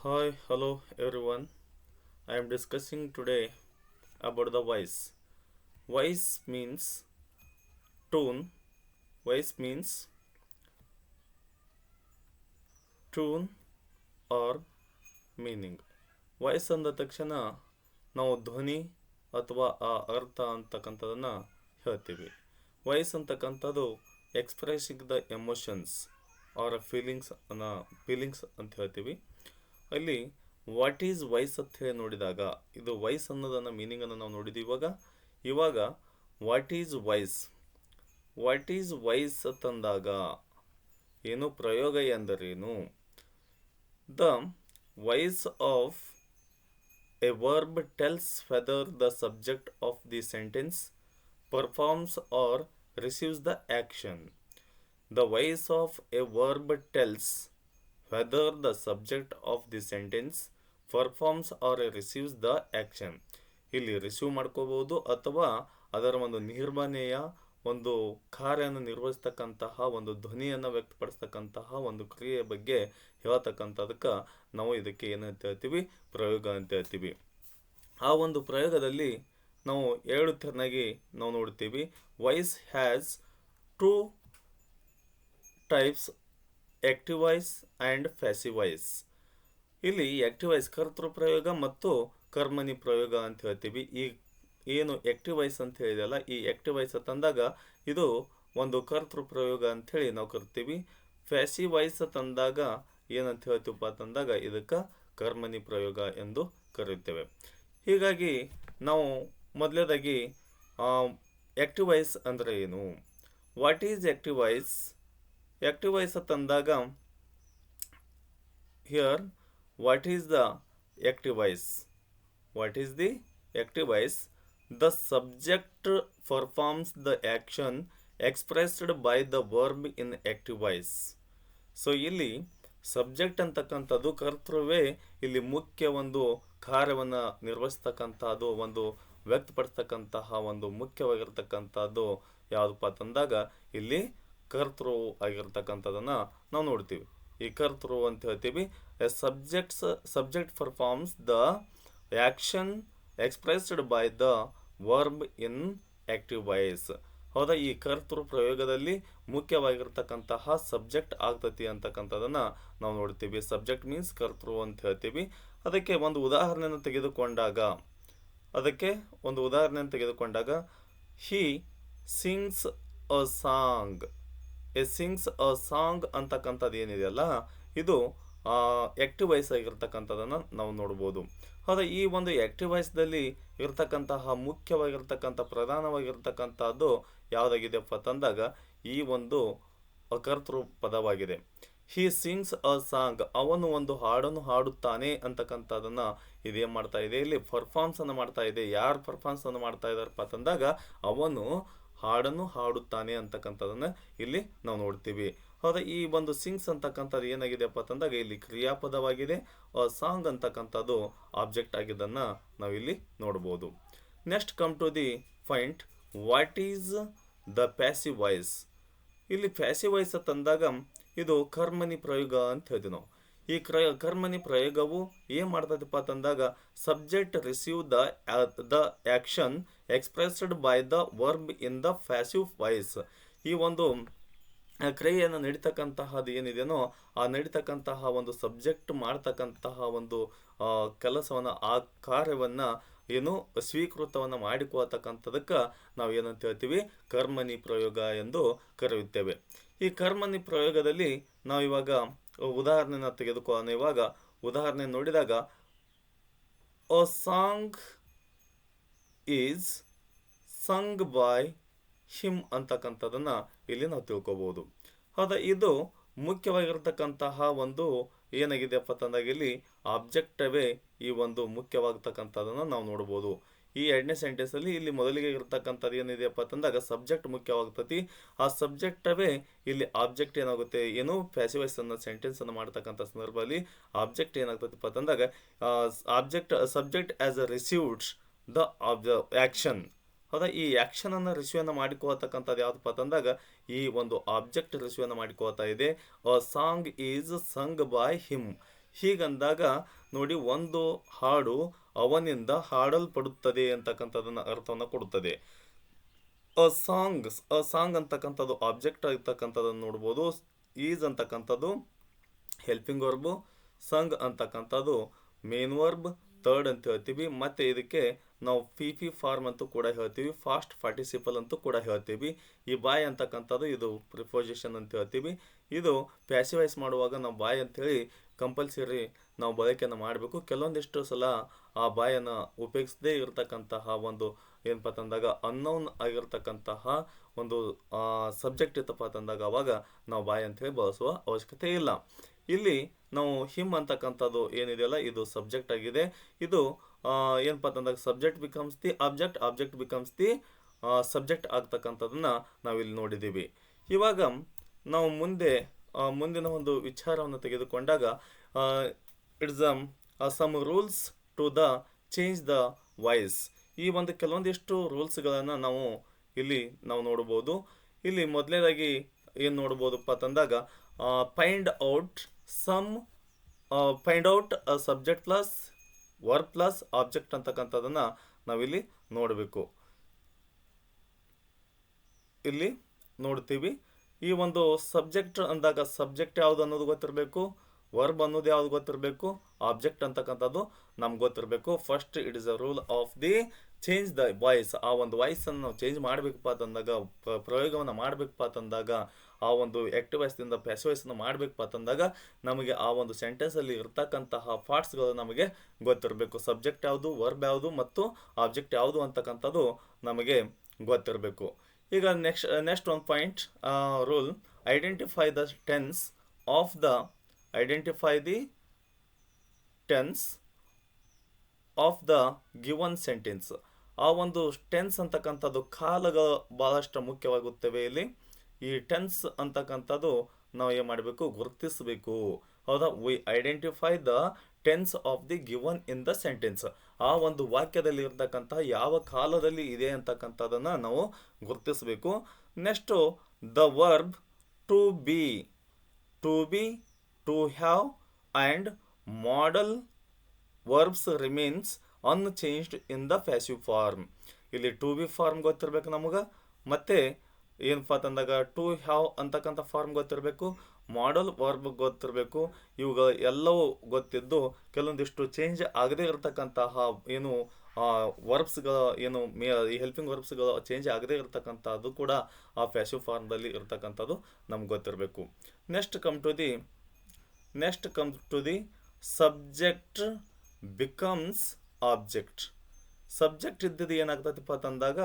Hi, hello everyone. I am discussing today about the voice. Voice means tone. Voice means tune or meaning. Voice ಅಂದ ತಕ್ಷಣ ನಾವು ಧ್ವನಿ ಅಥವಾ ಆ ಅರ್ಥ ಅಂತಕ್ಕಂಥದನ್ನು ಹೇಳ್ತೀವಿ. ವಾಯ್ಸ್ ಅಂತಕ್ಕಂಥದ್ದು expressing the emotions are feelings ಅಂತ ಹೇಳ್ತೀವಿ. ಅಲ್ಲಿ ವಾಟ್ ಈಸ್ ವಾಯ್ಸ್ ಅಂತ ಹೇಳಿ ನೋಡಿದಾಗ ಇದು ವಾಯ್ಸ್ ಅನ್ನೋದನ್ನು ಮೀನಿಂಗನ್ನು ನಾವು ನೋಡಿದ್ದೀವಿ. ಇವಾಗ ವಾಟ್ ಈಸ್ ವಾಯ್ಸ್ ತಂದಾಗ ಏನು ಪ್ರಯೋಗ ಎಂದರೇನು? The voice of A verb tells whether the subject of the sentence performs or receives the action. The voice of a verb tells whether the subject of the sentence performs or receives the action. ಇಲ್ಲಿ receive ಮಾಡ್ಕೋಬಹುದು ಅಥವಾ ಅದರ ಒಂದು ನಿರ್ವಹಣೆಯ ಒಂದು ಕಾರ್ಯವನ್ನು ನಿರ್ವಹಿಸ್ತಕ್ಕಂತಹ ಒಂದು ಧ್ವನಿಯನ್ನು ವ್ಯಕ್ತಪಡಿಸ್ತಕ್ಕಂತಹ ಒಂದು ಕ್ರಿಯೆಯ ಬಗ್ಗೆ ಹೇಳ್ತಕ್ಕಂಥದಕ್ಕೆ ನಾವು ಇದಕ್ಕೆ ಏನಂತ ಹೇಳ್ತೀವಿ? ಪ್ರಯೋಗ ಅಂತ ಹೇಳ್ತೀವಿ. ಆ ಒಂದು ಪ್ರಯೋಗದಲ್ಲಿ ನಾವು ಎರಡು ಥರನಾಗಿ ನಾವು ನೋಡ್ತೀವಿ. Voice has two types, active voice and passive voice. ಇಲ್ಲಿ ಆಕ್ಟಿವ್ ವಾಯ್ಸ್ ಕರ್ತೃ ಪ್ರಯೋಗ ಮತ್ತು ಕರ್ಮನಿ ಪ್ರಯೋಗ ಅಂತ ಹೇಳ್ತೀವಿ. ಈ ಏನು ಆಕ್ಟಿವ್ ವಾಯ್ಸ್ ಅಂತ ಹೇಳಿದಲ್ಲ, ಈ ಆಕ್ಟಿವ್ ವಾಯ್ಸ್ ತಂದಾಗ ಇದು ಒಂದು ಕರ್ತೃ ಪ್ರಯೋಗ ಅಂಥೇಳಿ ನಾವು ಕರಿತೀವಿ. ಪ್ಯಾಸಿವ್ ವಾಯ್ಸ್ ತಂದಾಗ ಏನಂತ ಹೇಳ್ತೀವಪ್ಪ ತಂದಾಗ ಇದಕ್ಕೆ ಕರ್ಮನಿ ಪ್ರಯೋಗ ಎಂದು ಕರೆಯುತ್ತೇವೆ. ಹೀಗಾಗಿ ನಾವು ಮೊದಲನೇದಾಗಿ ಆಕ್ಟಿವ್ ವಾಯ್ಸ್ ಅಂದರೆ ಏನು? What is active voice? Active voice ತಂದಾಗ here what is the active voice? What is the active voice? The subject performs the action expressed by the verb in active voice. So ಇಲ್ಲಿ ಸಬ್ಜೆಕ್ಟ್ ಅಂತಕ್ಕಂಥದ್ದು ಕರ್ತೃವೇ ಇಲ್ಲಿ ಮುಖ್ಯ ಒಂದು ಕಾರ್ಯವನ್ನು ನಿರ್ವಹಿಸ್ತಕ್ಕಂಥದ್ದು, ಒಂದು ವ್ಯಕ್ತಪಡಿಸ್ತಕ್ಕಂತಹ ಒಂದು ಮುಖ್ಯವಾಗಿರ್ತಕ್ಕಂಥದ್ದು ಯಾವುದಪ್ಪ ತಂದಾಗ ಇಲ್ಲಿ ಕರ್ತೃ ಆಗಿರ್ತಕ್ಕಂಥದ್ದನ್ನು ನಾವು ನೋಡ್ತೀವಿ. ಈ ಕರ್ತೃ ಅಂತ ಹೇಳ್ತೀವಿ. A subject performs the action expressed by the verb in active voice. ಹೌದಾ? ಈ ಕರ್ತೃ ಪ್ರಯೋಗದಲ್ಲಿ ಮುಖ್ಯವಾಗಿರ್ತಕ್ಕಂತಹ ಸಬ್ಜೆಕ್ಟ್ ಆಗ್ತತಿ ಅಂತಕ್ಕಂಥದ್ದನ್ನು ನಾವು ನೋಡ್ತೀವಿ. ಸಬ್ಜೆಕ್ಟ್ ಮೀನ್ಸ್ ಕರ್ತೃ ಅಂತ ಹೇಳ್ತೀವಿ. ಅದಕ್ಕೆ ಒಂದು ಉದಾಹರಣೆಯನ್ನು ತೆಗೆದುಕೊಂಡಾಗ he sings a song. Sings a song ಅಂತಕ್ಕಂಥದ್ದು ಏನಿದೆಯಲ್ಲ, ಇದು ಆಕ್ಟಿವ್ ವಾಯ್ಸ್ ಆಗಿರ್ತಕ್ಕಂಥದ್ದನ್ನು ನಾವು ನೋಡ್ಬೋದು. ಹೌದಾ? ಈ ಒಂದು ಆಕ್ಟಿವ್ ವಾಯ್ಸ್ದಲ್ಲಿ ಇರ್ತಕ್ಕಂತಹ ಮುಖ್ಯವಾಗಿರ್ತಕ್ಕಂಥ ಪ್ರಧಾನವಾಗಿರ್ತಕ್ಕಂಥದ್ದು ಯಾವುದಾಗಿದೆಯಪ್ಪ ತಂದಾಗ ಈ ಒಂದು ಕರ್ತೃ ಪದವಾಗಿದೆ. ಹಿ ಸಿಂಗ್ಸ್ ಅ ಸಾಂಗ್, ಅವನು ಒಂದು ಹಾಡನ್ನು ಹಾಡುತ್ತಾನೆ ಅಂತಕ್ಕಂಥದ್ದನ್ನು ಇದೇನು ಮಾಡ್ತಾ ಇದೆ? ಇಲ್ಲಿ ಪರ್ಫಾರ್ಮ್ಸನ್ನು ಮಾಡ್ತಾ ಇದೆ. ಯಾರು ಪರ್ಫಾರ್ಮೆನ್ಸನ್ನು ಮಾಡ್ತಾ ಇದ್ದಾರಪ್ಪ ತಂದಾಗ ಅವನು ಹಾಡನ್ನು ಹಾಡುತ್ತಾನೆ ಅಂತಕ್ಕಂಥದ್ದನ್ನು ಇಲ್ಲಿ ನಾವು ನೋಡ್ತೀವಿ. ಹೌದಾ? ಈ ಒಂದು ಸಿಂಗ್ಸ್ ಅಂತಕ್ಕಂಥದ್ದು ಏನಾಗಿದೆಯಪ್ಪ ತಂದಾಗ ಇಲ್ಲಿ ಕ್ರಿಯಾಪದವಾಗಿದೆ. ಸಾಂಗ್ ಅಂತಕ್ಕಂಥದ್ದು ಆಬ್ಜೆಕ್ಟ್ ಆಗಿದ್ದನ್ನು ನಾವಿಲ್ಲಿ ನೋಡ್ಬೋದು. Next come to the point, what is the passive voice? ಇಲ್ಲಿ ಪ್ಯಾಸಿವ್ ವಾಯ್ಸ್ ತಂದಾಗ ಇದು ಕರ್ಮನಿ ಪ್ರಯೋಗ ಅಂತ ಹೇಳ್ತೀವಿ ನಾವು. ಈ ಕರ್ಮನಿ ಪ್ರಯೋಗವು ಏನು ಮಾಡ್ತದಪ್ಪ ತಂದಾಗ subject receive the action expressed by the verb in the passive voice. ಈ ಒಂದು ಕ್ರಿಯೆಯನ್ನು ನಡೀತಕ್ಕಂತಹದ್ದು ಏನಿದೆಯೋ ಆ ನಡೀತಕ್ಕಂತಹ ಒಂದು ಸಬ್ಜೆಕ್ಟ್ ಮಾಡ್ತಕ್ಕಂತಹ ಒಂದು ಕೆಲಸವನ್ನು, ಆ ಕಾರ್ಯವನ್ನು ಏನು ಸ್ವೀಕೃತವನ್ನು ಮಾಡಿಕೊಳ್ತಕ್ಕಂಥದಕ್ಕೆ ನಾವು ಏನಂತ ಹೇಳ್ತೀವಿ? ಕರ್ಮನಿ ಪ್ರಯೋಗ ಎಂದು ಕರೆಯುತ್ತೇವೆ. ಈ ಕರ್ಮನಿ ಪ್ರಯೋಗದಲ್ಲಿ ನಾವು ಇವಾಗ ಉದಾಹರಣೆನ ತೆಗೆದುಕೊಳ್ಳೋಣ. ಇವಾಗ ಉದಾಹರಣೆ ನೋಡಿದಾಗ ಅ song is sung by him ಅಂತಕ್ಕಂಥದ್ದನ್ನು ಇಲ್ಲಿ ನಾವು ತಿಳ್ಕೊಬೋದು. ಹೌದಾ? ಇದು ಮುಖ್ಯವಾಗಿರ್ತಕ್ಕಂತಹ ಒಂದು ಏನಾಗಿದೆಯಪ್ಪ ತಂದಾಗ ಇಲ್ಲಿ ಆಬ್ಜೆಕ್ಟವೇ ಈ ಒಂದು ಮುಖ್ಯವಾಗ್ತಕ್ಕಂಥದ್ದನ್ನು ನಾವು ನೋಡ್ಬೋದು. ಈ ಎರಡನೇ ಸೆಂಟೆನ್ಸಲ್ಲಿ ಇಲ್ಲಿ ಮೊದಲಿಗೆ ಇರತಕ್ಕಂಥದ್ದು ಏನಿದೆಯಪ್ಪ ತಂದಾಗ ಸಬ್ಜೆಕ್ಟ್ ಮುಖ್ಯವಾಗ್ತತಿ. ಆ ಸಬ್ಜೆಕ್ಟವೇ ಇಲ್ಲಿ ಆಬ್ಜೆಕ್ಟ್ ಏನಾಗುತ್ತೆ? ಏನು ಪ್ಯಾಸಿವ್ ವಾಯ್ಸ್ ಅನ್ನೋ ಸೆಂಟೆನ್ಸನ್ನು ಮಾಡ್ತಕ್ಕಂಥ ಸಂದರ್ಭದಲ್ಲಿ ಆಬ್ಜೆಕ್ಟ್ ಏನಾಗ್ತದಪ್ಪ ತಂದಾಗ subject as a received the action. ಹೌದಾ? ಈ ಆ್ಯಕ್ಷನನ್ನು ರಿಸೀವನ್ನು ಮಾಡಿಕೊಳ್ತಕ್ಕಂಥದ್ದು ಯಾವುದಪ್ಪ ತಂದಾಗ ಈ ಒಂದು ಆಬ್ಜೆಕ್ಟ್ ರಿಸೀವನ್ನು ಮಾಡಿಕೊಳ್ತಾ ಇದೆ. A song is sung by him. ಹೀಗಂದಾಗ ನೋಡಿ, ಒಂದು ಹಾಡು ಅವನಿಂದ ಹಾಡಲ್ಪಡುತ್ತದೆ ಅಂತಕ್ಕಂಥದನ್ನ ಅರ್ಥವನ್ನು ಕೊಡುತ್ತದೆ. ಅ ಸಾಂಗ್ ಅಂತಕ್ಕಂಥದ್ದು ಆಬ್ಜೆಕ್ಟ್ ಆಗಿರ್ತಕ್ಕಂಥದ್ದನ್ನು ನೋಡ್ಬೋದು. ಈಸ್ ಅಂತಕ್ಕಂಥದ್ದು ಹೆಲ್ಪಿಂಗ್ ವರ್ಬು, ಸಂಗ್ ಅಂತಕ್ಕಂಥದ್ದು ಮೇನ್ ವರ್ಬ್ ಥರ್ಡ್ ಅಂತ ಹೇಳ್ತೀವಿ. ಮತ್ತು ಇದಕ್ಕೆ ನಾವು ಪಿ ಫಾರ್ಮ್ ಅಂತೂ ಕೂಡ ಹೇಳ್ತೀವಿ, ಫಾಸ್ಟ್ ಪಾರ್ಟಿಸಿಪಲ್ ಅಂತೂ ಕೂಡ ಹೇಳ್ತೀವಿ. ಈ ಬಾಯ್ ಅಂತಕ್ಕಂಥದ್ದು ಇದು ಪ್ರಿಪೋಸಿಷನ್ ಅಂತ ಹೇಳ್ತೀವಿ. ಇದು ಪ್ಯಾಸಿವೈಸ್ ಮಾಡುವಾಗ ನಾವು ಬಾಯ್ ಅಂತೇಳಿ ಕಂಪಲ್ಸರಿ ನಾವು ಬಳಕೆಯನ್ನು ಮಾಡಬೇಕು. ಕೆಲವೊಂದಿಷ್ಟು ಸಲ ಆ ಬಾಯನ್ನು ಉಪಯೋಗಿಸದೇ ಇರತಕ್ಕಂತಹ ಒಂದು ಏನಪ್ಪ ತಂದಾಗ ಅನ್ನೌನ್ ಆಗಿರ್ತಕ್ಕಂತಹ ಒಂದು ಸಬ್ಜೆಕ್ಟ್ ಇತ್ತಪ್ಪ ತಂದಾಗ ಅವಾಗ ನಾವು ಬಾಯ್ ಅಂತೇಳಿ ಬಳಸುವ ಅವಶ್ಯಕತೆ ಇಲ್ಲ. ಇಲ್ಲಿ ನಾವು ಹಿಮ್ ಅಂತಕ್ಕಂಥದ್ದು ಏನಿದೆಯಲ್ಲ ಇದು ಸಬ್ಜೆಕ್ಟ್ ಆಗಿದೆ. ಇದು ಏನಪ್ಪ ತಂದಾಗ subject becomes the object, object becomes the subject ಆಗ್ತಕ್ಕಂಥದ್ದನ್ನ ನಾವಿಲ್ಲಿ ನೋಡಿದ್ದೀವಿ. ಇವಾಗ ನಾವು ಮುಂದಿನ ಒಂದು ವಿಚಾರವನ್ನು ತೆಗೆದುಕೊಂಡಾಗ it's some rules to the change the voice. ಈ ಒಂದು ಕೆಲವೊಂದಿಷ್ಟು ರೂಲ್ಸ್ಗಳನ್ನು ಇಲ್ಲಿ ನಾವು ನೋಡ್ಬೋದು. ಇಲ್ಲಿ ಮೊದಲನೇದಾಗಿ ಏನು ನೋಡ್ಬೋದಪ್ಪ ಅಂತಂದಾಗ find out subject plus verb plus object ಅಂತಕ್ಕಂಥದ್ದನ್ನು ನಾವಿಲ್ಲಿ ನೋಡಬೇಕು. ಇಲ್ಲಿ ನೋಡ್ತೀವಿ, ಈ ಒಂದು ಸಬ್ಜೆಕ್ಟ್ ಅಂದಾಗ ಸಬ್ಜೆಕ್ಟ್ ಯಾವುದು ಅನ್ನೋದು ಗೊತ್ತಿರಬೇಕು, ವರ್ಬ್ ಅನ್ನೋದು ಯಾವ್ದು ಗೊತ್ತಿರಬೇಕು, ಆಬ್ಜೆಕ್ಟ್ ಅಂತಕ್ಕಂಥದ್ದು ನಮ್ಗೆ ಗೊತ್ತಿರಬೇಕು. First it is a rule of the change the voice. ಆ ಒಂದು ವಾಯ್ಸನ್ನು ನಾವು ಚೇಂಜ್ ಮಾಡಬೇಕಪ್ಪ ಅಂತಂದಾಗ, ಪ್ರಯೋಗವನ್ನು ಮಾಡಬೇಕಪ್ಪ ಅಂತಂದಾಗ, ಆ ಒಂದು ಆ್ಯಕ್ಟಿವ್ ವಾಯ್ಸ್ದಿಂದ ಪ್ಯಾಸಿವ್ ವಾಯ್ಸನ್ನು ಮಾಡಬೇಕಪ್ಪ ಅಂತಂದಾಗ ನಮಗೆ ಆ ಒಂದು ಸೆಂಟೆನ್ಸಲ್ಲಿ ಇರ್ತಕ್ಕಂತಹ ಪಾರ್ಟ್ಸ್ಗಳು ನಮಗೆ ಗೊತ್ತಿರಬೇಕು. ಸಬ್ಜೆಕ್ಟ್ ಯಾವುದು, ವರ್ಬ್ ಯಾವುದು ಮತ್ತು ಆಬ್ಜೆಕ್ಟ್ ಯಾವುದು ಅಂತಕ್ಕಂಥದ್ದು ನಮಗೆ ಗೊತ್ತಿರಬೇಕು. ಈಗ ನೆಕ್ಸ್ಟ್ ಒಂದು point rule, identify the tense of the given sentence. ಆ ಒಂದು ಟೆನ್ಸ್ ಅಂತಕ್ಕಂಥದ್ದು ಕಾಲಗಳು ಬಹಳಷ್ಟು ಮುಖ್ಯವಾಗುತ್ತವೆ. ಇಲ್ಲಿ ಈ ಟೆನ್ಸ್ ಅಂತಕ್ಕಂಥದ್ದು ನಾವು ಏನು ಮಾಡಬೇಕು, ಗುರುತಿಸಬೇಕು. ಹೌದಾ, we identify the tense of the given in the sentence. ಆ ಒಂದು ವಾಕ್ಯದಲ್ಲಿ ಇರ್ತಕ್ಕಂತಹ ಯಾವ ಕಾಲದಲ್ಲಿ ಇದೆ ಅಂತಕ್ಕಂಥದ್ದನ್ನು ನಾವು ಗುರುತಿಸಬೇಕು. Next the verb to be, to have and modal verbs remains unchanged in the passive form. ಇಲ್ಲಿ ಟು ಬಿ ಫಾರ್ಮ್ ಗೊತ್ತಿರಬೇಕು ನಮಗೆ, ಮತ್ತು ಏನಪ್ಪ ಅಂತಂದಾಗ ಟು ಹ್ಯಾವ್ ಅಂತಕ್ಕಂಥ ಫಾರ್ಮ್ ಗೊತ್ತಿರಬೇಕು, ಮಾಡಲ್ ವರ್ಬ್ ಗೊತ್ತಿರಬೇಕು. ಇವುಗಳು ಎಲ್ಲವೂ ಗೊತ್ತಿದ್ದು ಕೆಲವೊಂದಿಷ್ಟು ಚೇಂಜ್ ಆಗದೇ ಇರತಕ್ಕಂತಹ ಏನು ವರ್ಬ್ಸ್ಗಳು ಏನು ಈ ಹೆಲ್ಪಿಂಗ್ ವರ್ಬ್ಸ್ಗಳು ಚೇಂಜ್ ಆಗದೇ ಇರತಕ್ಕಂಥದ್ದು ಕೂಡ ಆ ಪ್ಯಾಸಿವ್ ಫಾರ್ಮ್ದಲ್ಲಿ ಇರತಕ್ಕಂಥದ್ದು ನಮ್ಗೆ ಗೊತ್ತಿರಬೇಕು. Next come to the subject becomes object. Subject ಇದ್ದಿದ್ದು ಏನಾಗ್ತದಪ್ಪ ಅಂತಂದಾಗ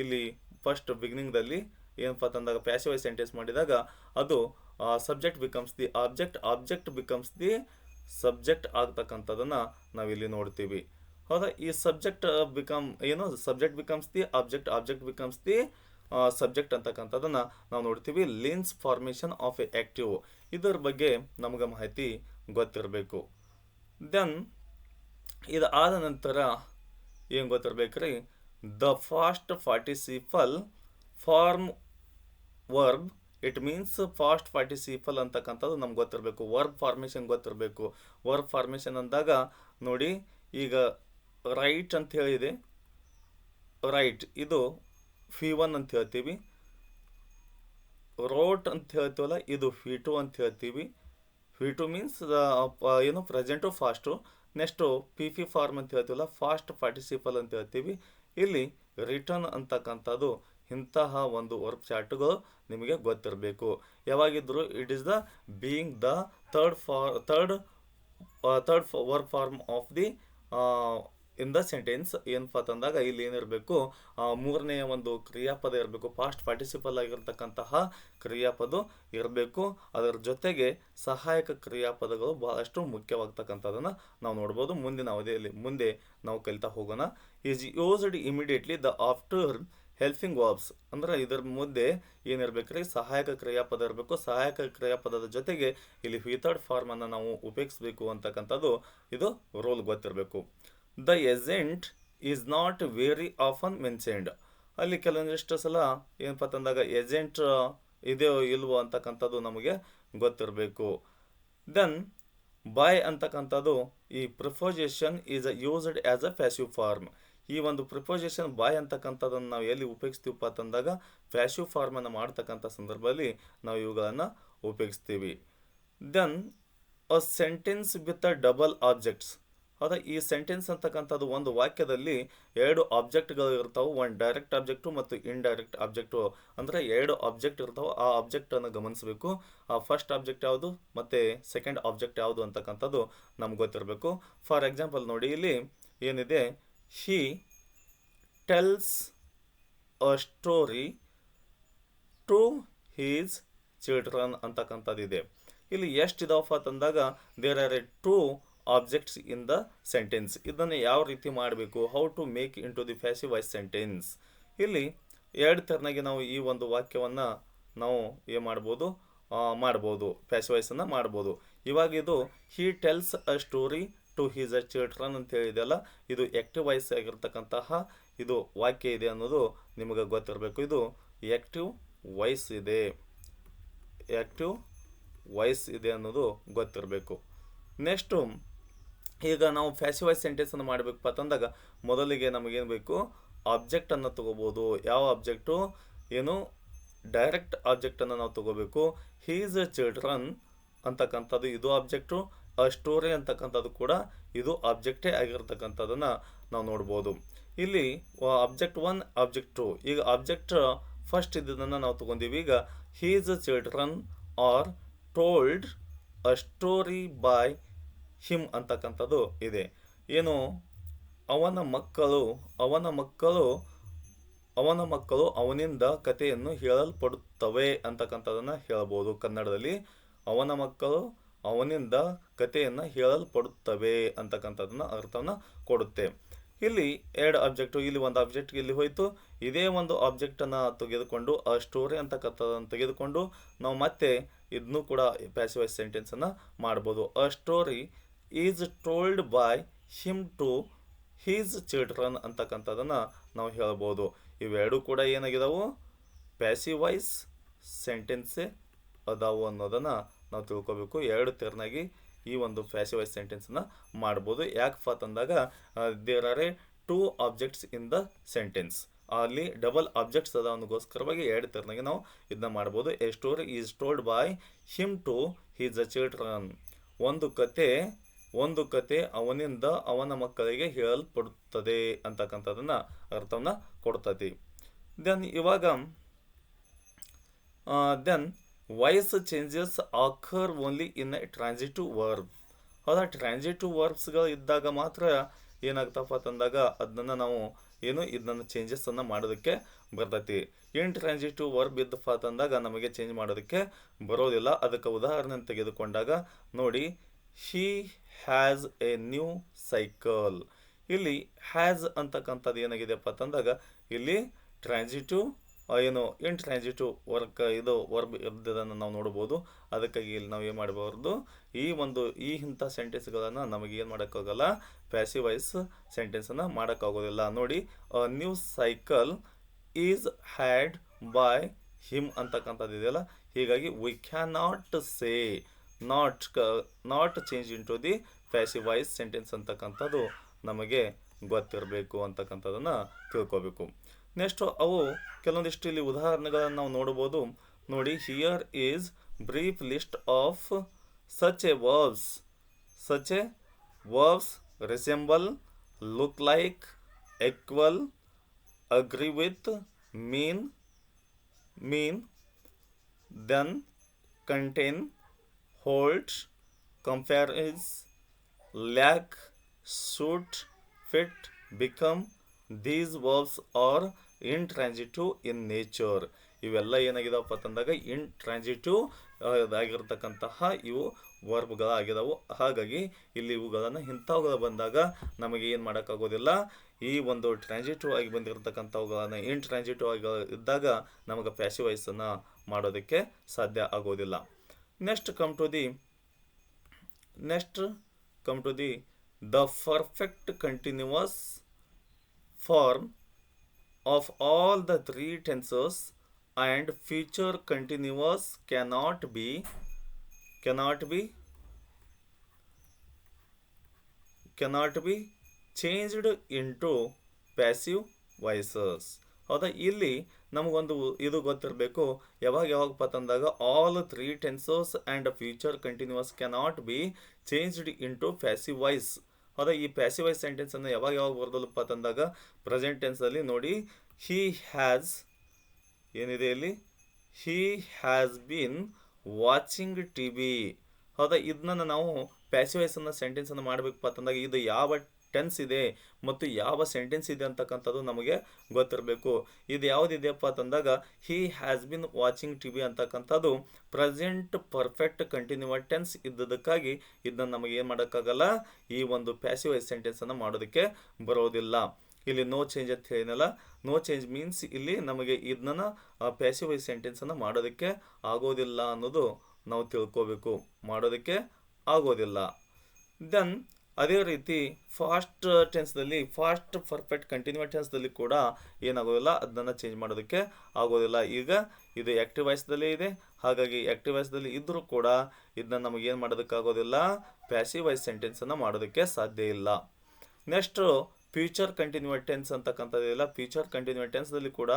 ಇಲ್ಲಿ ಫಸ್ಟ್ ಬಿಗಿನಿಂಗ್ದಲ್ಲಿ ಏನಪ್ಪ ಅಂತಂದಾಗ ಪ್ಯಾಸಿವ್ ವಾಯ್ಸ್ ಸೆಂಟೆನ್ಸ್ ಮಾಡಿದಾಗ ಅದು subject becomes the object, object becomes the subject ಆಗ್ತಕ್ಕಂಥದ್ದನ್ನು ನಾವಿಲ್ಲಿ ನೋಡ್ತೀವಿ. ಹೌದಾ, ಈ subject becomes the object, object becomes the subject ಅಂತಕ್ಕಂಥದ್ದನ್ನು ನಾವು ನೋಡ್ತೀವಿ. ಲಿನ್ಸ್ ಫಾರ್ಮೇಷನ್ ಆಫ್ ಎ ಆ್ಯಕ್ಟಿವ್, ಇದರ ಬಗ್ಗೆ ನಮಗೆ ಮಾಹಿತಿ ಗೊತ್ತಿರಬೇಕು. ದೆನ್ ಇದು ಆದ ನಂತರ ಏನು ಗೊತ್ತಿರಬೇಕ್ರಿ, the past participle form verb. It means past participle ಅಂತಕ್ಕಂಥದ್ದು ನಮ್ಗೆ ಗೊತ್ತಿರಬೇಕು. ವರ್ಬ್ ಫಾರ್ಮೇಷನ್ ಗೊತ್ತಿರಬೇಕು. ವರ್ಬ್ ಫಾರ್ಮೇಷನ್ ಅಂದಾಗ ನೋಡಿ, ಈಗ ರೈಟ್ ಅಂತ ಹೇಳಿದೆ, ರೈಟ್ ಇದು ಫಿ1 ಅಂತ ಹೇಳ್ತೀವಿ. ರೋಟ್ ಅಂತ ಹೇಳ್ತೀವಲ್ಲ, ಇದು ಫಿ2 ಅಂತ ಹೇಳ್ತೀವಿ. ಫಿ2 means present past. Next P form ಅಂತ ಹೇಳ್ತೀವಲ್ಲ, ಫಾಸ್ಟ್ ಪಾರ್ಟಿಸಿಪಲ್ ಅಂತ ಹೇಳ್ತೀವಿ. ಇಲ್ಲಿ ರಿಟರ್ನ್ ಅಂತಕ್ಕಂಥದ್ದು ಇಂತಹ ಒಂದು ವರ್ಬ್ ಚಾರ್ಟ್ಗಳು ನಿಮಗೆ ಗೊತ್ತಿರಬೇಕು. ಯಾವಾಗಿದ್ದರೂ it is the being the third verb form of the in the sentence. ಏನಪ್ಪ ಅಂತಂದಾಗ ಇಲ್ಲಿ ಏನಿರಬೇಕು, ಮೂರನೆಯ ಒಂದು ಕ್ರಿಯಾಪದ ಇರಬೇಕು. ಪಾಸ್ಟ್ ಪಾರ್ಟಿಸಿಪಲ್ ಆಗಿರ್ತಕ್ಕಂತಹ ಕ್ರಿಯಾಪದ ಇರಬೇಕು. ಅದರ ಜೊತೆಗೆ ಸಹಾಯಕ ಕ್ರಿಯಾಪದಗಳು ಬಹಳಷ್ಟು ಮುಖ್ಯವಾಗ್ತಕ್ಕಂಥದ್ದನ್ನು ನಾವು ನೋಡ್ಬೋದು. ಮುಂದಿನ ಅವಧಿಯಲ್ಲಿ ಮುಂದೆ ನಾವು ಕಲಿತಾ ಹೋಗೋಣ. Is used immediately the after helping verbs. ಅಂದ್ರೆ ಇದರ ಮುಂದೆ ಏನಿರಬೇಕ್ರಿ, ಸಹಾಯಕ ಕ್ರಿಯಾಪದ ಇರಬೇಕು. ಸಹಾಯಕ ಕ್ರಿಯಾಪದದ ಜೊತೆಗೆ ಇಲ್ಲಿ ಥರ್ಡ್ ಫಾರ್ಮನ್ನು ನಾವು ಉಪಯೋಗಿಸಬೇಕು ಅಂತಕ್ಕಂಥದ್ದು ಇದು ರೂಲ್ ಗೊತ್ತಿರಬೇಕು. The agent is not very often mentioned. ಅಲ್ಲಿ ಕೆಲವೊಂದಿಷ್ಟು ಸಲ ಏನಪ್ಪ ಅಂತಂದಾಗ ಎಜೆಂಟ್ ಇದೆಯೋ ಇಲ್ವೋ ಅಂತಕ್ಕಂಥದ್ದು ನಮಗೆ ಗೊತ್ತಿರಬೇಕು. ದೆನ್ ಬೈ ಅಂತಕ್ಕಂಥದ್ದು ಈ preposition is used as a passive form. ಈ ಒಂದು ಪ್ರಿಪೋಸಿಷನ್ ಬೈ ಅಂತಕ್ಕಂಥದ್ದನ್ನು ನಾವು ಎಲ್ಲಿ ಉಪಯೋಗಿಸ್ತೀವಪ್ಪ ಅಂತಂದಾಗ ಪ್ಯಾಸಿವ್ ಫಾರ್ಮನ್ನು ಮಾಡ್ತಕ್ಕಂಥ ಸಂದರ್ಭದಲ್ಲಿ ನಾವು ಇವುಗಳನ್ನು ಉಪಯೋಗಿಸ್ತೀವಿ. Then a sentence with a double objects. ಹೌದಾ, ಈ ಸೆಂಟೆನ್ಸ್ ಅಂತಕ್ಕಂಥದ್ದು ಒಂದು ವಾಕ್ಯದಲ್ಲಿ ಎರಡು ಆಬ್ಜೆಕ್ಟ್ಗಳು ಇರ್ತಾವೆ, ಒಂದು ಡೈರೆಕ್ಟ್ ಆಬ್ಜೆಕ್ಟು ಮತ್ತು ಇಂಡೈರೆಕ್ಟ್ ಆಬ್ಜೆಕ್ಟು. ಅಂದರೆ ಎರಡು ಆಬ್ಜೆಕ್ಟ್ ಇರ್ತಾವೆ, ಆ ಆಬ್ಜೆಕ್ಟನ್ನು ಗಮನಿಸಬೇಕು. ಆ ಫಸ್ಟ್ ಆಬ್ಜೆಕ್ಟ್ ಯಾವುದು ಮತ್ತು ಸೆಕೆಂಡ್ ಆಬ್ಜೆಕ್ಟ್ ಯಾವುದು ಅಂತಕ್ಕಂಥದ್ದು ನಮ್ಗೆ ಗೊತ್ತಿರಬೇಕು. ಫಾರ್ ಎಕ್ಸಾಂಪಲ್ ನೋಡಿ, ಇಲ್ಲಿ ಏನಿದೆ, he tells a story to his children ಅಂತಕ್ಕಂಥದ್ದಿದೆ. ಇಲ್ಲಿ ಎಷ್ಟು ಇದಾವಪ್ಪ ಅಂತಂದಾಗ there are a two objects in the sentence. ಇದನ್ನು ಯಾವ ರೀತಿ ಮಾಡಬೇಕು, how to make into the passive voice sentence. ಇಲ್ಲಿ ಎರಡು ಥರನಾಗಿ ನಾವು ಈ ಒಂದು ವಾಕ್ಯವನ್ನು ನಾವು ಏನು ಮಾಡ್ಬೋದು ಪ್ಯಾಸಿವ್ ವಾಯ್ಸನ್ನು ಮಾಡ್ಬೋದು. ಇವಾಗ ಇದು he tells a story to his a children ಅಂತ ಹೇಳಿದೆಯಲ್ಲ, ಇದು ಆ್ಯಕ್ಟಿವ್ ವಾಯ್ಸ್ ಆಗಿರ್ತಕ್ಕಂತಹ ಇದು ವಾಕ್ಯ ಇದೆ ಅನ್ನೋದು ನಿಮಗೆ ಗೊತ್ತಿರಬೇಕು. ಇದು ಆ್ಯಕ್ಟಿವ್ ವಾಯ್ಸ್ ಇದೆ ಅನ್ನೋದು ಗೊತ್ತಿರಬೇಕು. ನೆಕ್ಸ್ಟು ಈಗ ನಾವು ಪ್ಯಾಸಿವ್ ವಾಯ್ಸ್ ಸೆಂಟೆನ್ಸನ್ನು ಮಾಡಬೇಕಪ್ಪ ಅಂತಂದಾಗ ಮೊದಲಿಗೆ ನಮಗೇನು ಬೇಕು, ಆಬ್ಜೆಕ್ಟನ್ನು ತೊಗೋಬೋದು. ಯಾವ ಆಬ್ಜೆಕ್ಟು, ಏನು ಡೈರೆಕ್ಟ್ ಆಬ್ಜೆಕ್ಟನ್ನು ನಾವು ತೊಗೋಬೇಕು. ಹೀಸ್ ಅ ಚಿಲ್ಡ್ರನ್ ಅಂತಕ್ಕಂಥದ್ದು ಇದು ಆಬ್ಜೆಕ್ಟು, ಅ ಸ್ಟೋರಿ ಅಂತಕ್ಕಂಥದ್ದು ಕೂಡ ಇದು ಆಬ್ಜೆಕ್ಟೇ ಆಗಿರ್ತಕ್ಕಂಥದ್ದನ್ನು ನಾವು ನೋಡ್ಬೋದು. ಇಲ್ಲಿ ಆಬ್ಜೆಕ್ಟ್ 1, ಆಬ್ಜೆಕ್ಟ್ 2. ಈಗ ಆಬ್ಜೆಕ್ಟ್ ಫಸ್ಟ್ ಇದನ್ನು ನಾವು ತೊಗೊಂಡಿವಿ. ಈಗ his a children are told a story by him ಅಂತಕ್ಕಂಥದ್ದು ಇದೆ. ಏನು, ಅವನ ಮಕ್ಕಳು ಅವನಿಂದ ಕಥೆಯನ್ನು ಹೇಳಲ್ಪಡುತ್ತವೆ ಅಂತಕ್ಕಂಥದ್ದನ್ನು ಹೇಳ್ಬೋದು ಕನ್ನಡದಲ್ಲಿ. ಅವನ ಮಕ್ಕಳು ಅವನಿಂದ ಕಥೆಯನ್ನು ಹೇಳಲ್ಪಡುತ್ತವೆ ಅಂತಕ್ಕಂಥದ್ದನ್ನು ಅರ್ಥವನ್ನು ಕೊಡುತ್ತೆ. ಇಲ್ಲಿ ಎರಡು ಆಬ್ಜೆಕ್ಟು, ಇಲ್ಲಿ ಒಂದು ಆಬ್ಜೆಕ್ಟ್ ಇಲ್ಲಿ ಹೋಯಿತು. ಇದೇ ಒಂದು ಆಬ್ಜೆಕ್ಟನ್ನು ತೆಗೆದುಕೊಂಡು ಆ ಸ್ಟೋರಿ ಅಂತಕ್ಕಂಥದ್ದನ್ನು ತೆಗೆದುಕೊಂಡು ನಾವು ಮತ್ತೆ ಇದನ್ನು ಕೂಡ ಪ್ಯಾಸಿವ್ ವಾಯ್ಸ್ ಸೆಂಟೆನ್ಸನ್ನು ಮಾಡ್ಬೋದು. A story is told by him to his children ಅಂತಕ್ಕಂಥದ್ದನ್ನು ನಾವು ಹೇಳ್ಬೋದು. ಇವೆರಡೂ ಕೂಡ ಏನಾಗಿದಾವು, ಪ್ಯಾಸಿವ್ ವಾಯ್ಸ್ ಸೆಂಟೆನ್ಸೇ ಅದಾವು ಅನ್ನೋದನ್ನು ನಾವು ತಿಳ್ಕೊಬೇಕು. ಎರಡು ತೆರನಾಗಿ ಈ ಒಂದು ಪ್ಯಾಸಿವ್ ವಾಯ್ಸ್ ಸೆಂಟೆನ್ಸನ್ನು ಮಾಡ್ಬೋದು. ಯಾಕಪ್ಪ ಅಂತಂದಾಗ there are a two objects in the sentence. ಅಲ್ಲಿ ಡಬಲ್ ಆಬ್ಜೆಕ್ಟ್ಸ್ ಅದ ಅನ್ನೋಗೋಸ್ಕರವಾಗಿ ಎರಡು ತೆರನಾಗಿ ನಾವು ಇದನ್ನ ಮಾಡ್ಬೋದು. A story is told by him to his a children. ಒಂದು ಕತೆ ಅವನಿಂದ ಅವನ ಮಕ್ಕಳಿಗೆ ಹೇಳಲ್ಪಡುತ್ತದೆ ಅಂತಕ್ಕಂಥದ್ದನ್ನು ಅರ್ಥವನ್ನು ಕೊಡ್ತತಿ. Then voice changes occur only in a transitive verb. ಹೌದಾ, ಟ್ರಾನ್ಸಿಟಿವ್ ವರ್ಬ್ಸ್ಗಳು ಇದ್ದಾಗ ಮಾತ್ರ ಏನಾಗ್ತಪ್ಪ ಅಂತಂದಾಗ ಅದನ್ನು ನಾವು ಇದನ್ನು ಚೇಂಜಸ್ಸನ್ನು ಮಾಡೋದಕ್ಕೆ ಬರ್ತೈತಿ. ಟ್ರಾನ್ಸಿಟಿವ್ ವರ್ಬ್ ಇದ್ದಪ್ಪ ಅಂತಂದಾಗ ನಮಗೆ ಚೇಂಜ್ ಮಾಡೋದಕ್ಕೆ ಬರೋದಿಲ್ಲ. ಅದಕ್ಕೆ ಉದಾಹರಣೆ ತೆಗೆದುಕೊಂಡಾಗ ನೋಡಿ, he has A new cycle. ಇಲ್ಲಿ ಹ್ಯಾಸ್ ಅಂತಕ್ಕಂಥದ್ದು ಏನಾಗಿದೆಯಪ್ಪ ಅಂತಂದಾಗ ಇಲ್ಲಿ ಟ್ರಾನ್ಸಿಟಿವ್ ಟ್ರಾನ್ಸಿಟಿವ್ ವರ್ಬ್ ಇದ್ದದನ್ನು ನಾವು ನೋಡ್ಬೋದು. ಅದಕ್ಕಾಗಿ ಇಲ್ಲಿ ನಾವು ಏನು ಮಾಡಬಾರ್ದು, ಈ ಇಂಥ ಸೆಂಟೆನ್ಸ್ಗಳನ್ನು ನಮಗೆ ಏನು ಮಾಡೋಕ್ಕಾಗಲ್ಲ, ಪ್ಯಾಸಿವ್ ವಾಯ್ಸ್ ಸೆಂಟೆನ್ಸನ್ನು ಮಾಡೋಕ್ಕಾಗೋದಿಲ್ಲ. ನೋಡಿ, a new cycle is had by him ಅಂತಕ್ಕಂಥದ್ದು ಇದೆಯಲ್ಲ, ಹೀಗಾಗಿ we can not say not change into the passive voice sentence ಅಂತಕ್ಕಂಥದ್ದು ನಮಗೆ ಗೊತ್ತಿರಬೇಕು ಅಂತಕ್ಕಂಥದ್ದನ್ನು ತಿಳ್ಕೊಬೇಕು. ನೆಕ್ಸ್ಟು ಅವು ಕೆಲವೊಂದಿಷ್ಟು ಇಲ್ಲಿ ಉದಾಹರಣೆಗಳನ್ನು ನಾವು ನೋಡ್ಬೋದು. ನೋಡಿ, here is brief list of such A verbs resemble, look like, equal, agree with, mean, then, contain, hold, compare is, lack, suit, fit, become. These verbs are intransitive in nature. ಇವೆಲ್ಲ ಏನಾಗಿದಾವಪ್ಪ ಅಂತಂದಾಗ intransitive ಆಗಿರ್ತಕ್ಕಂತಹ ಇವು ವರ್ಬ್ಗಳಾಗಿದಾವು. ಹಾಗಾಗಿ ಇಲ್ಲಿ ಇವುಗಳನ್ನು ಇಂಥವುಗಳು ಬಂದಾಗ ನಮಗೆ ಏನು ಮಾಡೋಕ್ಕಾಗೋದಿಲ್ಲ, ಈ ಒಂದು ಟ್ರಾನ್ಸಿಟಿವ್ ಆಗಿ ಬಂದಿರತಕ್ಕಂಥವುಗಳನ್ನು ಇಂಟ್ರಾನ್ಸಿಟಿವ್ ಆಗಿ ಇದ್ದಾಗ ನಮಗೆ ಪ್ಯಾಸಿವ್ ವಾಯ್ಸನ್ನು ಮಾಡೋದಕ್ಕೆ ಸಾಧ್ಯ ಆಗೋದಿಲ್ಲ. Next come to the the perfect continuous form of all the three tenses and future continuous cannot be cannot be changed into passive voices. ಹೌದಾ, ಇಲ್ಲಿ ನಮಗೊಂದು ಇದು ಗೊತ್ತಿರಬೇಕು, ಯಾವಾಗಪ್ಪ ಅಂತಂದಾಗ all 3 tenses and future continuous cannot be changed into passive voice. ಹೌದಾ, ಈ passive voice ಸೆಂಟೆನ್ಸನ್ನು ಯಾವಾಗ ಬರೋದಲ್ಲಪ್ಪ ಅಂತಂದಾಗ ಪ್ರೆಸೆಂಟ್ ಟೆನ್ಸಲ್ಲಿ ನೋಡಿ, ಹಿ ಹ್ಯಾಸ್ ಏನಿದೆ ಇಲ್ಲಿ, he has been watching TV. ಹೌದಾ, ಇದನ್ನ ನಾವು ಪ್ಯಾಸಿವ್ ವಾಯ್ಸನ್ನು ಸೆಂಟೆನ್ಸನ್ನು ಮಾಡಬೇಕಪ್ಪ ಅಂತಂದಾಗ ಇದು ಯಾವ ಟೆನ್ಸ್ ಇದೆ ಮತ್ತು ಯಾವ ಸೆಂಟೆನ್ಸ್ ಇದೆ ಅಂತಕ್ಕಂಥದ್ದು ನಮಗೆ ಗೊತ್ತಿರಬೇಕು. ಇದು ಯಾವುದಿದೆಯಪ್ಪ ಅಂತಂದಾಗ he has been watching TV ಅಂತಕ್ಕಂಥದ್ದು ಪ್ರೆಸೆಂಟ್ ಪರ್ಫೆಕ್ಟ್ ಕಂಟಿನ್ಯೂಸ್ ಟೆನ್ಸ್ ಇದ್ದದಕ್ಕಾಗಿ ಇದನ್ನು ನಮಗೆ ಏನು ಮಾಡೋಕ್ಕಾಗಲ್ಲ, ಈ ಒಂದು ಪ್ಯಾಸಿವ್ ವಾಯ್ಸ್ ಸೆಂಟೆನ್ಸನ್ನು ಮಾಡೋದಕ್ಕೆ ಬರೋದಿಲ್ಲ. ಇಲ್ಲಿ ನೋ ಚೇಂಜ್ ಅಂತ ಹೇಳಿನಲ್ಲ, ನೋ ಚೇಂಜ್ ಮೀನ್ಸ್ ಇಲ್ಲಿ ನಮಗೆ ಇದನ್ನ ಪ್ಯಾಸಿವ್ ವಾಯ್ಸ್ ಸೆಂಟೆನ್ಸನ್ನು ಮಾಡೋದಕ್ಕೆ ಆಗೋದಿಲ್ಲ ಅನ್ನೋದು ನಾವು ತಿಳ್ಕೋಬೇಕು, ಮಾಡೋದಕ್ಕೆ ಆಗೋದಿಲ್ಲ. ದೆನ್ ಅದೇ ರೀತಿ ಫಾಸ್ಟ್ ಟೆನ್ಸ್ದಲ್ಲಿ, ಫಾಸ್ಟ್ ಪರ್ಫೆಕ್ಟ್ ಕಂಟಿನ್ಯೂಸ್ ಟೆನ್ಸ್ದಲ್ಲಿ ಕೂಡ ಏನಾಗೋದಿಲ್ಲ, ಅದನ್ನು ಚೇಂಜ್ ಮಾಡೋದಕ್ಕೆ ಆಗೋದಿಲ್ಲ. ಈಗ ಇದು ಆ್ಯಕ್ಟಿವ್ ವಾಯ್ಸ್ದಲ್ಲೇ ಇದೆ, ಹಾಗಾಗಿ ಆ್ಯಕ್ಟಿವ್ ವಾಯ್ಸ್ದಲ್ಲಿ ಇದ್ದರೂ ಕೂಡ ಇದನ್ನ ನಮಗೇನು ಮಾಡೋದಕ್ಕಾಗೋದಿಲ್ಲ, ಪ್ಯಾಸಿವ್ ವಾಯ್ಸ್ ಸೆಂಟೆನ್ಸನ್ನು ಮಾಡೋದಕ್ಕೆ ಸಾಧ್ಯ ಇಲ್ಲ. ನೆಕ್ಸ್ಟು ಫ್ಯೂಚರ್ ಕಂಟಿನ್ಯೂಸ್ ಟೆನ್ಸ್ ಅಂತಕ್ಕಂಥದ್ದಿಲ್ಲ. ಫ್ಯೂಚರ್ ಕಂಟಿನ್ಯೂಸ್ ಟೆನ್ಸ್ದಲ್ಲಿ ಕೂಡ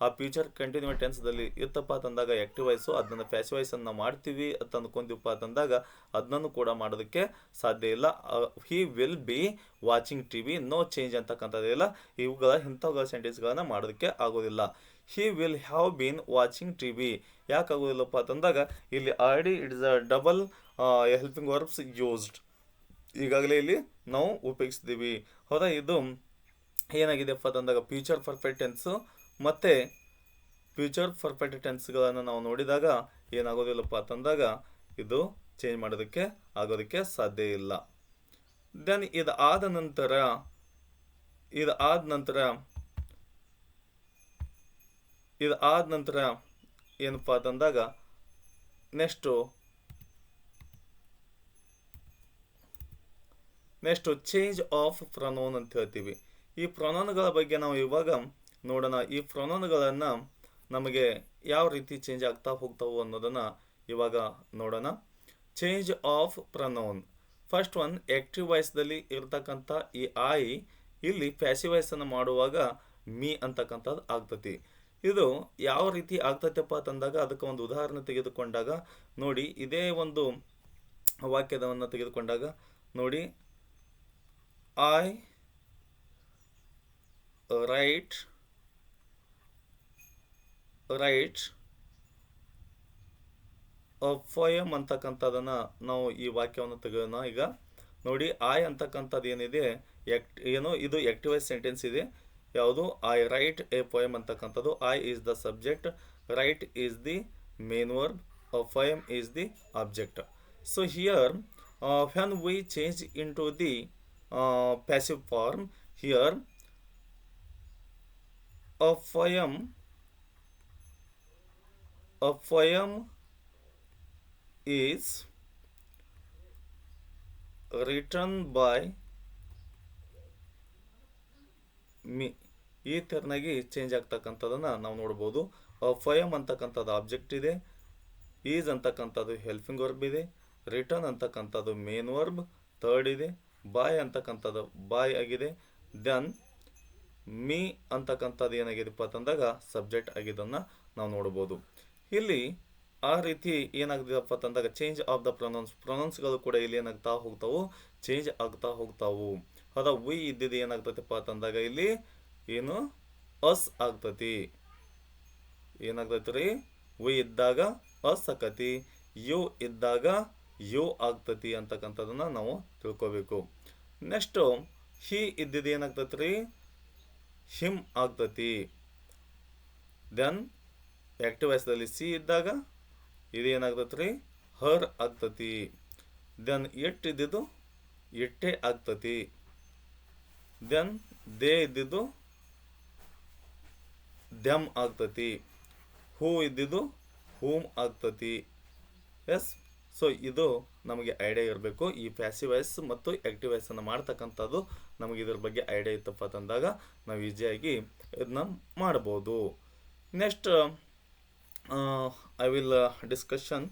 ಆ ಫ್ಯೂಚರ್ ಕಂಟಿನ್ಯೂಸ್ ಟೆನ್ಸ್ದಲ್ಲಿ ಇತ್ತಪ್ಪ ಅಂತಂದಾಗ ಆ್ಯಕ್ಟಿವ್ ವಾಯ್ಸು, ಅದನ್ನು ಪ್ಯಾಸಿವ್ ವಾಯ್ಸನ್ನು ನಾವು ಮಾಡ್ತೀವಿ ಅಂತ ಅಂದ್ಕೊಂತೀವಪ್ಪ ಅಂತಂದಾಗ ಅದನ್ನು ಕೂಡ ಮಾಡೋದಕ್ಕೆ ಸಾಧ್ಯ ಇಲ್ಲ. He will be watching TV, no change ಅಂತಕ್ಕಂಥದ್ದಿಲ್ಲ. ಇಂಥವುಗಳ ಸೆಂಟೆನ್ಸ್ಗಳನ್ನು ಮಾಡೋದಕ್ಕೆ ಆಗೋದಿಲ್ಲ. He will have been watching TV ಯಾಕೆ ಆಗೋದಿಲ್ಲಪ್ಪ ಅಂತಂದಾಗ ಇಲ್ಲಿ already it is a double helping verbs used, ಈಗಾಗಲೇ ಇಲ್ಲಿ ನಾವು ಉಪಯೋಗಿಸ್ತೀವಿ. ಹೌದಾ, ಇದು ಏನಾಗಿದೆಯಪ್ಪ ಅಂತಂದಾಗ ಫ್ಯೂಚರ್ ಪರ್ಫೆಕ್ಟ್ ಟೆನ್ಸು ಮತ್ತು ಫ್ಯೂಚರ್ ಪರ್ಫೆಕ್ಟ್ ಟೆನ್ಸ್ಗಳನ್ನು ನಾವು ನೋಡಿದಾಗ ಏನಾಗೋದಿಲ್ಲಪ್ಪ ಅಂತಂದಾಗ ಇದು ಚೇಂಜ್ ಮಾಡೋದಕ್ಕೆ ಆಗೋದಕ್ಕೆ ಸಾಧ್ಯ ಇಲ್ಲ. ದೆನ್ ಇದಾದ ನಂತರ ಏನಪ್ಪ ಅಂತಂದಾಗ ನೆಕ್ಸ್ಟು ಚೇಂಜ್ ಆಫ್ ಪ್ರೊನೌನ್ ಅಂತ ಹೇಳ್ತೀವಿ. ಈ ಪ್ರೊನೌನ್ಗಳ ಬಗ್ಗೆ ನಾವು ಇವಾಗ ನೋಡೋಣ. ಈ ಪ್ರೊನೌನ್ಗಳನ್ನು ನಮಗೆ ಯಾವ ರೀತಿ ಚೇಂಜ್ ಆಗ್ತಾ ಹೋಗ್ತಾವು ಅನ್ನೋದನ್ನು ಇವಾಗ ನೋಡೋಣ. Change of pronoun, first one active ವಾಯ್ಸ್ದಲ್ಲಿ ಇರ್ತಕ್ಕಂಥ ಈ ಐ ಇಲ್ಲಿ ಪ್ಯಾಸಿವ್ ವಾಯ್ಸನ್ನು ಮಾಡುವಾಗ ಮೀ ಅಂತಕ್ಕಂಥದ್ದು ಆಗ್ತತಿ. ಇದು ಯಾವ ರೀತಿ ಆಗ್ತೈತಪ್ಪ ಅಂತಂದಾಗ ಅದಕ್ಕೆ ಒಂದು ಉದಾಹರಣೆ ತೆಗೆದುಕೊಂಡಾಗ ನೋಡಿ, ಇದೇ ಒಂದು ವಾಕ್ಯದವನ್ನು ತೆಗೆದುಕೊಂಡಾಗ ನೋಡಿ, ಐ ರೈಟ್ ಪೋಯಮ್ ಅಂತಕ್ಕಂಥದ್ದನ್ನು ನಾವು ಈ ವಾಕ್ಯವನ್ನು ತೆಗೆಯೋಣ. ಈಗ ನೋಡಿ, ಐ ಅಂತಕ್ಕಂಥದ್ದು ಏನಿದೆ ಇದು ಆ್ಯಕ್ಟಿವ್ ವಾಯ್ಸ್ ಸೆಂಟೆನ್ಸ್ ಇದೆ. ಯಾವುದು? ಐ ರೈಟ್ ಎ ಪೋಯಮ್ ಅಂತಕ್ಕಂಥದ್ದು. I is the subject, right is the main verb, poem is the object. So here when we change into the passive form, here a poem is written by me. ಈ ಥರನಾಗಿ change ಆಗ್ತಕ್ಕಂಥದ್ದನ್ನು ನಾವು ನೋಡ್ಬೋದು. Poem ಅಂತಕ್ಕಂಥದ್ದು object ಇದೆ, is ಅಂತಕ್ಕಂಥದ್ದು helping verb ಇದೆ, return ಅಂತಕ್ಕಂಥದ್ದು main verb third ಇದೆ, ಬಾಯ್ ಅಂತಕ್ಕಂಥದ್ದು ಬಾಯ್ ಆಗಿದೆ, ದೆನ್ ಮೀ ಅಂತಕ್ಕಂಥದ್ದು ಏನಾಗಿದೆಪ್ಪ ಅಂತಂದಾಗ ಸಬ್ಜೆಕ್ಟ್ ಆಗಿದ್ದನ್ನು ನಾವು ನೋಡ್ಬೋದು. ಇಲ್ಲಿ ಆ ರೀತಿ ಏನಾಗ್ತದಪ್ಪ ಅಂತಂದಾಗ ಚೇಂಜ್ ಆಫ್ ದ ಪ್ರೊನೌನ್ಸ್ಗಳು ಕೂಡ ಇಲ್ಲಿ ಏನಾಗ್ತಾ ಹೋಗ್ತಾವು, ಚೇಂಜ್ ಆಗ್ತಾ ಹೋಗ್ತಾವು. ಹೌದಾ, ವಿ ಇದ್ದಿದ್ದು ಏನಾಗ್ತೈತಪ್ಪ ಅಂತಂದಾಗ ಇಲ್ಲಿ ಏನು ಅಸ್ ಆಗ್ತತಿ. ಏನಾಗ್ತೈತಿ ರೀ, ವಿ ಇದ್ದಾಗ ಅಸ್ ಆಕತಿ, ಯು ಇದ್ದಾಗ ಯು ಆಗ್ತತಿ ಅಂತಕ್ಕಂಥದ್ದನ್ನು ನಾವು ತಿಳ್ಕೊಬೇಕು. ನೆಕ್ಸ್ಟು ಹಿ ಇದ್ದಿದ್ದು ಏನಾಗ್ತತಿ ರೀ, ಹಿಮ್ ಆಗ್ತತಿ. ದೆನ್ ಆ್ಯಕ್ಟಿವ್ ವಾಯ್ಸ್ದಲ್ಲಿ ಸಿ ಇದ್ದಾಗ ಇದು ಏನಾಗ್ತತಿ ರೀ, ಹರ್ ಆಗ್ತತಿ. ದೆನ್ ಇಟ್ ಇದ್ದಿದ್ದು ಇಟ್ಟೆ ಆಗ್ತತಿ. ದೆನ್ ದೇ ಇದ್ದಿದ್ದು ದೆಮ್ ಆಗ್ತತಿ. ಹೂ ಇದ್ದಿದ್ದು ಹೂಮ್ ಆಗ್ತತಿ. ಎಸ್, ಸೊ ಇದು ನಮಗೆ ಐಡಿಯಾ ಇರಬೇಕು. ಈ ಪ್ಯಾಸಿವ್ ವಾಯ್ಸ್ ಮತ್ತು ಆ್ಯಕ್ಟಿವ್ ವಾಯ್ಸನ್ನು ಮಾಡ್ತಕ್ಕಂಥದ್ದು ನಮಗೆ ಇದ್ರ ಬಗ್ಗೆ ಐಡಿಯಾ ಇತ್ತಪ್ಪ ಅಂತಂದಾಗ ನಾವು ಈಸಿಯಾಗಿ ಇದನ್ನ ಮಾಡ್ಬೋದು. Next I will discussion